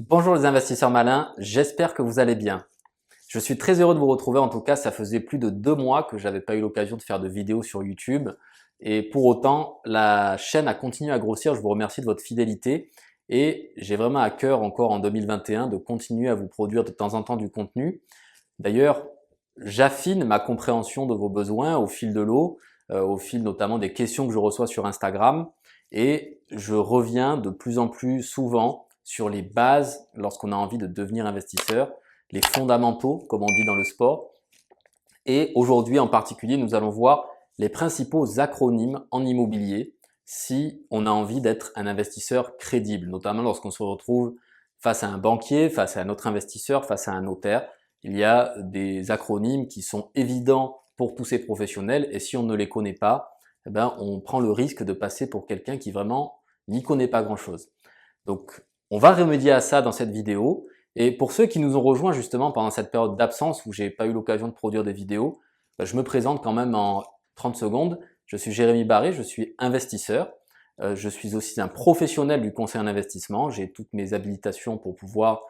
Bonjour les investisseurs malins, j'espère que vous allez bien. Je suis très heureux de vous retrouver, en tout cas ça faisait plus de 2 mois que j'avais pas eu l'occasion de faire de vidéos sur YouTube et pour autant la chaîne a continué à grossir, je vous remercie de votre fidélité et j'ai vraiment à cœur encore en 2021 de continuer à vous produire de temps en temps du contenu. D'ailleurs, j'affine ma compréhension de vos besoins au fil de l'eau, au fil notamment des questions que je reçois sur Instagram et je reviens de plus en plus souvent sur les bases lorsqu'on a envie de devenir investisseur, les fondamentaux comme on dit dans le sport. Et aujourd'hui en particulier, nous allons voir les principaux acronymes en immobilier si on a envie d'être un investisseur crédible, notamment lorsqu'on se retrouve face à un banquier, face à un autre investisseur, face à un notaire. Il y a des acronymes qui sont évidents pour tous ces professionnels et si on ne les connaît pas, eh ben, on prend le risque de passer pour quelqu'un qui vraiment n'y connaît pas grand-chose. Donc, on va remédier à ça dans cette vidéo. Et pour ceux qui nous ont rejoints justement pendant cette période d'absence où j'ai pas eu l'occasion de produire des vidéos, je me présente quand même en 30 secondes. Je suis Jérémy Barré, je suis investisseur. Je suis aussi un professionnel du conseil en investissement. J'ai toutes mes habilitations pour pouvoir,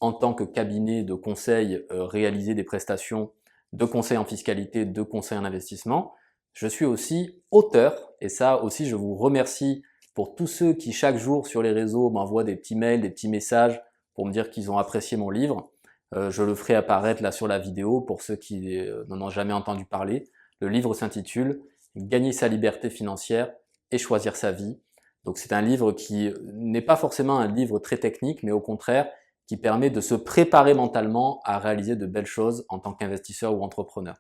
en tant que cabinet de conseil, réaliser des prestations de conseil en fiscalité, de conseil en investissement. Je suis aussi auteur et ça aussi je vous remercie pour tous ceux qui chaque jour sur les réseaux m'envoient des petits mails, des petits messages pour me dire qu'ils ont apprécié mon livre. Je le ferai apparaître là sur la vidéo pour ceux qui n'en ont jamais entendu parler. Le livre s'intitule « Gagner sa liberté financière et choisir sa vie ». Donc c'est un livre qui n'est pas forcément un livre très technique, mais au contraire qui permet de se préparer mentalement à réaliser de belles choses en tant qu'investisseur ou entrepreneur.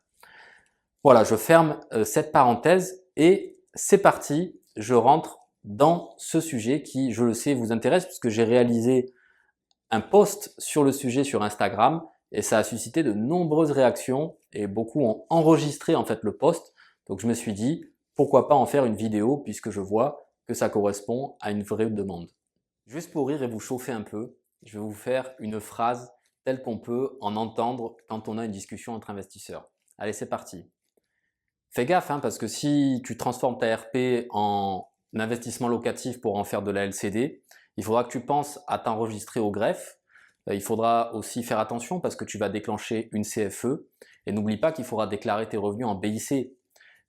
Voilà, je ferme cette parenthèse et c'est parti, je rentre dans ce sujet qui, je le sais, vous intéresse puisque j'ai réalisé un post sur le sujet sur Instagram et ça a suscité de nombreuses réactions et beaucoup ont enregistré en fait le post. Donc je me suis dit, pourquoi pas en faire une vidéo puisque je vois que ça correspond à une vraie demande. Juste pour rire et vous chauffer un peu, je vais vous faire une phrase telle qu'on peut en entendre quand on a une discussion entre investisseurs. Allez, c'est parti. Fais gaffe, hein, parce que si tu transformes ta RP en investissement locatif pour en faire de la LCD, il faudra que tu penses à t'enregistrer au greffe. Il faudra aussi faire attention parce que tu vas déclencher une CFE. Et n'oublie pas qu'il faudra déclarer tes revenus en BIC.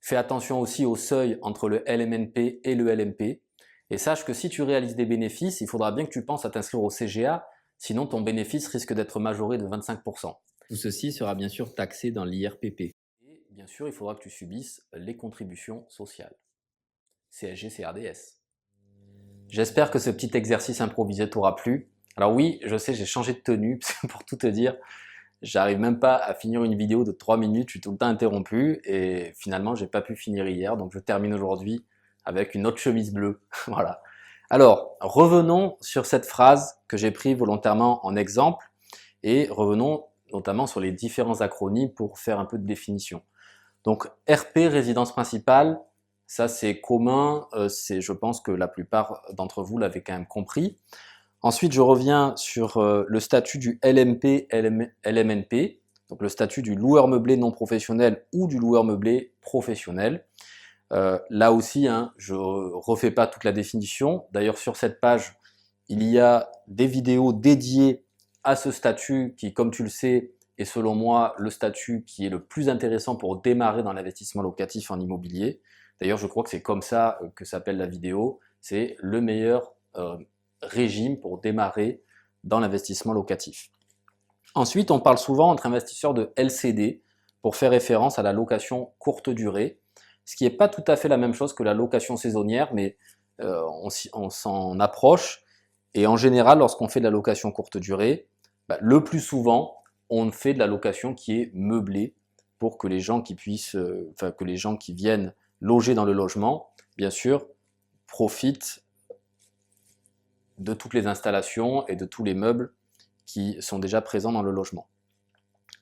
Fais attention aussi au seuil entre le LMNP et le LMP. Et sache que si tu réalises des bénéfices, il faudra bien que tu penses à t'inscrire au CGA, sinon ton bénéfice risque d'être majoré de 25%. Tout ceci sera bien sûr taxé dans l'IRPP. Et bien sûr, il faudra que tu subisses les contributions sociales. CSG, CRDS. J'espère que ce petit exercice improvisé t'aura plu. Alors oui, je sais, j'ai changé de tenue, parce que pour tout te dire, j'arrive même pas à finir une vidéo de 3 minutes, je suis tout le temps interrompu, et finalement, j'ai pas pu finir hier, donc je termine aujourd'hui avec une autre chemise bleue. Voilà. Alors, revenons sur cette phrase que j'ai prise volontairement en exemple, et revenons notamment sur les différents acronymes pour faire un peu de définition. Donc RP, résidence principale, ça c'est commun, je pense que la plupart d'entre vous l'avez quand même compris. Ensuite, je reviens sur le statut du LMP, LMNP, donc le statut du loueur meublé non professionnel ou du loueur meublé professionnel. Là aussi, hein, je refais pas toute la définition. D'ailleurs, sur cette page, il y a des vidéos dédiées à ce statut qui, comme tu le sais, est selon moi le statut qui est le plus intéressant pour démarrer dans l'investissement locatif en immobilier. D'ailleurs, je crois que c'est comme ça que s'appelle la vidéo. C'est le meilleur régime pour démarrer dans l'investissement locatif. Ensuite, on parle souvent entre investisseurs de LCD pour faire référence à la location courte durée, ce qui n'est pas tout à fait la même chose que la location saisonnière, mais on s'en approche. Et en général, lorsqu'on fait de la location courte durée, le plus souvent, on fait de la location qui est meublée pour que les gens qui puissent, que les gens qui viennent loger dans le logement, bien sûr, profitent de toutes les installations et de tous les meubles qui sont déjà présents dans le logement.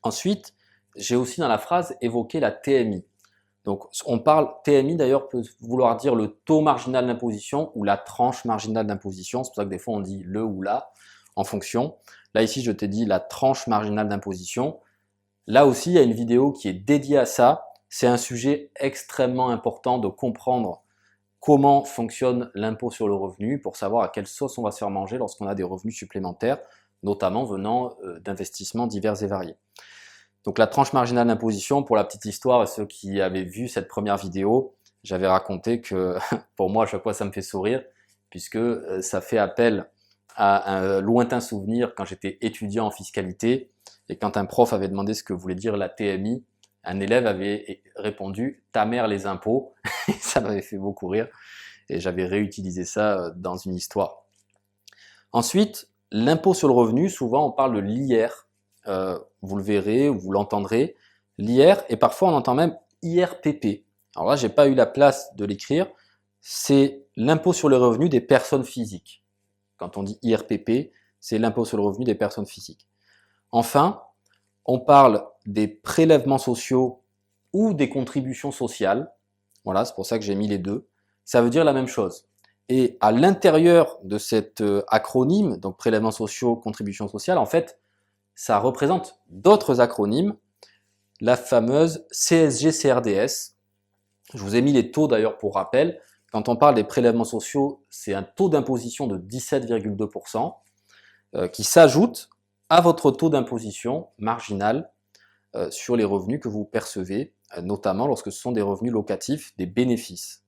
Ensuite, j'ai aussi dans la phrase évoqué la TMI. Donc on parle, TMI d'ailleurs peut vouloir dire le taux marginal d'imposition ou la tranche marginale d'imposition, c'est pour ça que des fois on dit le ou la en fonction. Là ici je t'ai dit la tranche marginale d'imposition. Là aussi il y a une vidéo qui est dédiée à ça. C'est un sujet extrêmement important de comprendre comment fonctionne l'impôt sur le revenu pour savoir à quelle sauce on va se faire manger lorsqu'on a des revenus supplémentaires, notamment venant d'investissements divers et variés. Donc la tranche marginale d'imposition, pour la petite histoire, ceux qui avaient vu cette première vidéo, j'avais raconté que pour moi à chaque fois ça me fait sourire, puisque ça fait appel à un lointain souvenir quand j'étais étudiant en fiscalité, et quand un prof avait demandé ce que voulait dire la TMI, un élève avait répondu « ta mère les impôts », et ça m'avait fait beaucoup rire, et j'avais réutilisé ça dans une histoire. Ensuite, l'impôt sur le revenu, souvent on parle de l'IR, vous le verrez ou vous l'entendrez, l'IR, et parfois on entend même IRPP. Alors là, j'ai pas eu la place de l'écrire, c'est l'impôt sur le revenu des personnes physiques. Quand on dit IRPP, c'est l'impôt sur le revenu des personnes physiques. Enfin, on parle des prélèvements sociaux ou des contributions sociales. Voilà, c'est pour ça que j'ai mis les deux. Ça veut dire la même chose. Et à l'intérieur de cet acronyme, donc prélèvements sociaux, contributions sociales, en fait, ça représente d'autres acronymes, la fameuse CSG-CRDS. Je vous ai mis les taux d'ailleurs pour rappel. Quand on parle des prélèvements sociaux, c'est un taux d'imposition de 17,2% qui s'ajoute à votre taux d'imposition marginal sur les revenus que vous percevez, notamment lorsque ce sont des revenus locatifs, des bénéfices.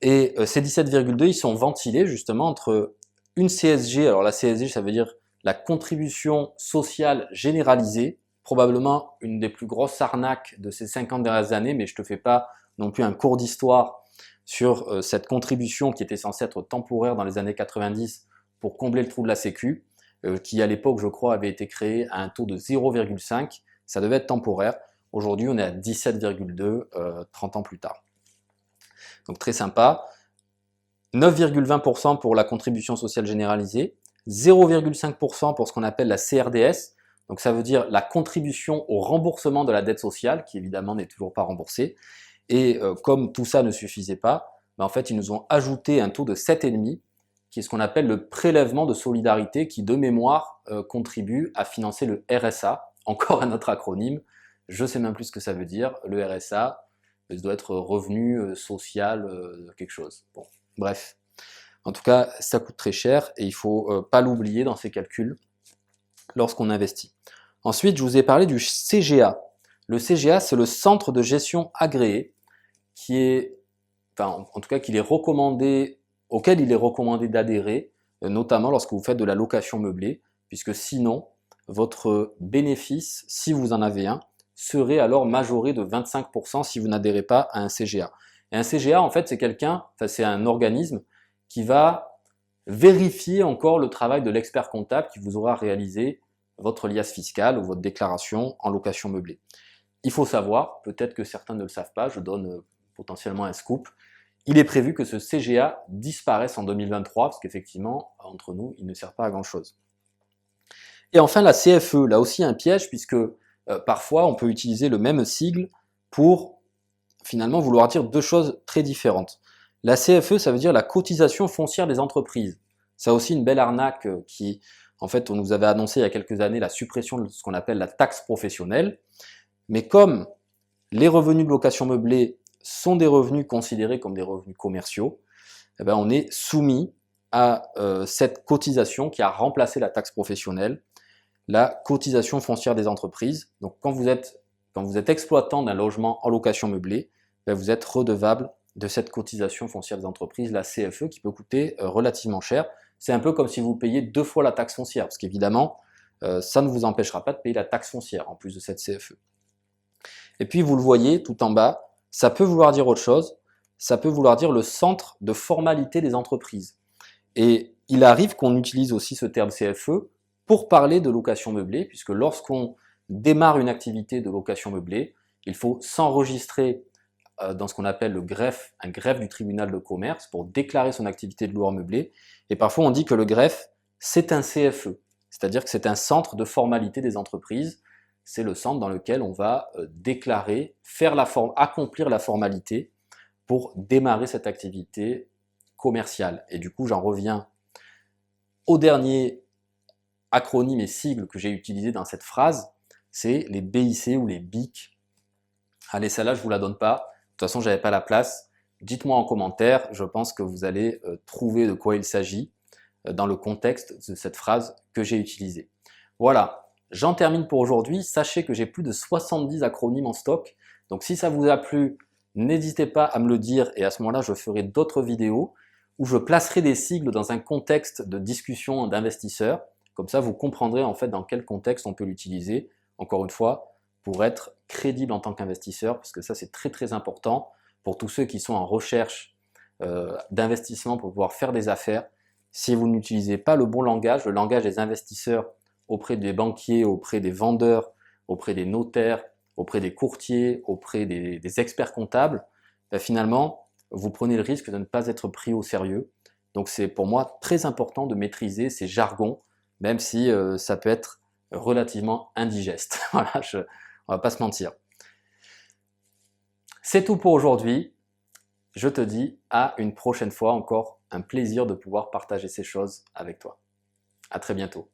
Et ces 17,2, ils sont ventilés justement entre une CSG, alors la CSG ça veut dire la contribution sociale généralisée, probablement une des plus grosses arnaques de ces 50 dernières années, mais je ne te fais pas non plus un cours d'histoire sur cette contribution qui était censée être temporaire dans les années 90 pour combler le trou de la Sécu, qui à l'époque, je crois, avait été créé à un taux de 0,5, ça devait être temporaire. Aujourd'hui, on est à 17,2, 30 ans plus tard. Donc très sympa. 9,20% pour la contribution sociale généralisée, 0,5% pour ce qu'on appelle la CRDS, donc ça veut dire la contribution au remboursement de la dette sociale, qui évidemment n'est toujours pas remboursée. Et comme tout ça ne suffisait pas, en fait ils nous ont ajouté un taux de 7,5, qui est ce qu'on appelle le prélèvement de solidarité, qui de mémoire contribue à financer le RSA, encore un autre acronyme, je ne sais même plus ce que ça veut dire, le RSA, ça doit être revenu social quelque chose. Bon, bref. En tout cas, ça coûte très cher et il ne faut pas l'oublier dans ces calculs lorsqu'on investit. Ensuite, je vous ai parlé du CGA. Le CGA, c'est le centre de gestion agréé qui est, enfin, en tout cas, auquel il est recommandé d'adhérer, notamment lorsque vous faites de la location meublée, puisque sinon, votre bénéfice, si vous en avez un, serait alors majoré de 25% si vous n'adhérez pas à un CGA. Et un CGA, en fait, c'est un organisme qui va vérifier encore le travail de l'expert comptable qui vous aura réalisé votre liasse fiscale ou votre déclaration en location meublée. Il faut savoir, peut-être que certains ne le savent pas, je donne potentiellement un scoop, il est prévu que ce CGA disparaisse en 2023, parce qu'effectivement, entre nous, il ne sert pas à grand-chose. Et enfin, la CFE, là aussi un piège, puisque parfois on peut utiliser le même sigle pour finalement vouloir dire deux choses très différentes. La CFE, ça veut dire la cotisation foncière des entreprises. Ça aussi une belle arnaque qui, en fait, on nous avait annoncé il y a quelques années la suppression de ce qu'on appelle la taxe professionnelle. Mais comme les revenus de location meublée sont des revenus considérés comme des revenus commerciaux, eh bien on est soumis à cette cotisation qui a remplacé la taxe professionnelle, la cotisation foncière des entreprises. Donc quand vous êtes exploitant d'un logement en location meublée, vous êtes redevable de cette cotisation foncière des entreprises, la CFE, qui peut coûter relativement cher. C'est un peu comme si vous payez 2 fois la taxe foncière, parce qu'évidemment, ça ne vous empêchera pas de payer la taxe foncière en plus de cette CFE. Et puis vous le voyez tout en bas, ça peut vouloir dire autre chose, ça peut vouloir dire le centre de formalité des entreprises. Et il arrive qu'on utilise aussi ce terme CFE pour parler de location meublée, puisque lorsqu'on démarre une activité de location meublée, il faut s'enregistrer dans ce qu'on appelle un greffe du tribunal de commerce pour déclarer son activité de loueur meublé. Et parfois on dit que le greffe, c'est un CFE, c'est-à-dire que c'est un centre de formalité des entreprises. C'est le centre dans lequel on va déclarer, accomplir la formalité pour démarrer cette activité commerciale. Et du coup, j'en reviens au dernier acronyme et sigle que j'ai utilisé dans cette phrase, c'est les BIC ou les BIC. Allez, celle-là, je vous la donne pas. De toute façon, j'avais pas la place. Dites-moi en commentaire, je pense que vous allez trouver de quoi il s'agit dans le contexte de cette phrase que j'ai utilisée. Voilà, j'en termine pour aujourd'hui. Sachez que j'ai plus de 70 acronymes en stock. Donc si ça vous a plu, n'hésitez pas à me le dire et à ce moment-là, je ferai d'autres vidéos où je placerai des sigles dans un contexte de discussion d'investisseurs. Comme ça, vous comprendrez en fait dans quel contexte on peut l'utiliser. Encore une fois, pour être crédible en tant qu'investisseur, parce que ça c'est très très important pour tous ceux qui sont en recherche d'investissement pour pouvoir faire des affaires. Si vous n'utilisez pas le bon langage, le langage des investisseurs auprès des banquiers, auprès des vendeurs, auprès des notaires, auprès des courtiers, auprès des experts comptables, ben finalement, vous prenez le risque de ne pas être pris au sérieux. Donc c'est pour moi très important de maîtriser ces jargons, même si ça peut être relativement indigeste. Voilà, on va pas se mentir. C'est tout pour aujourd'hui. Je te dis à une prochaine fois, encore un plaisir de pouvoir partager ces choses avec toi. À très bientôt.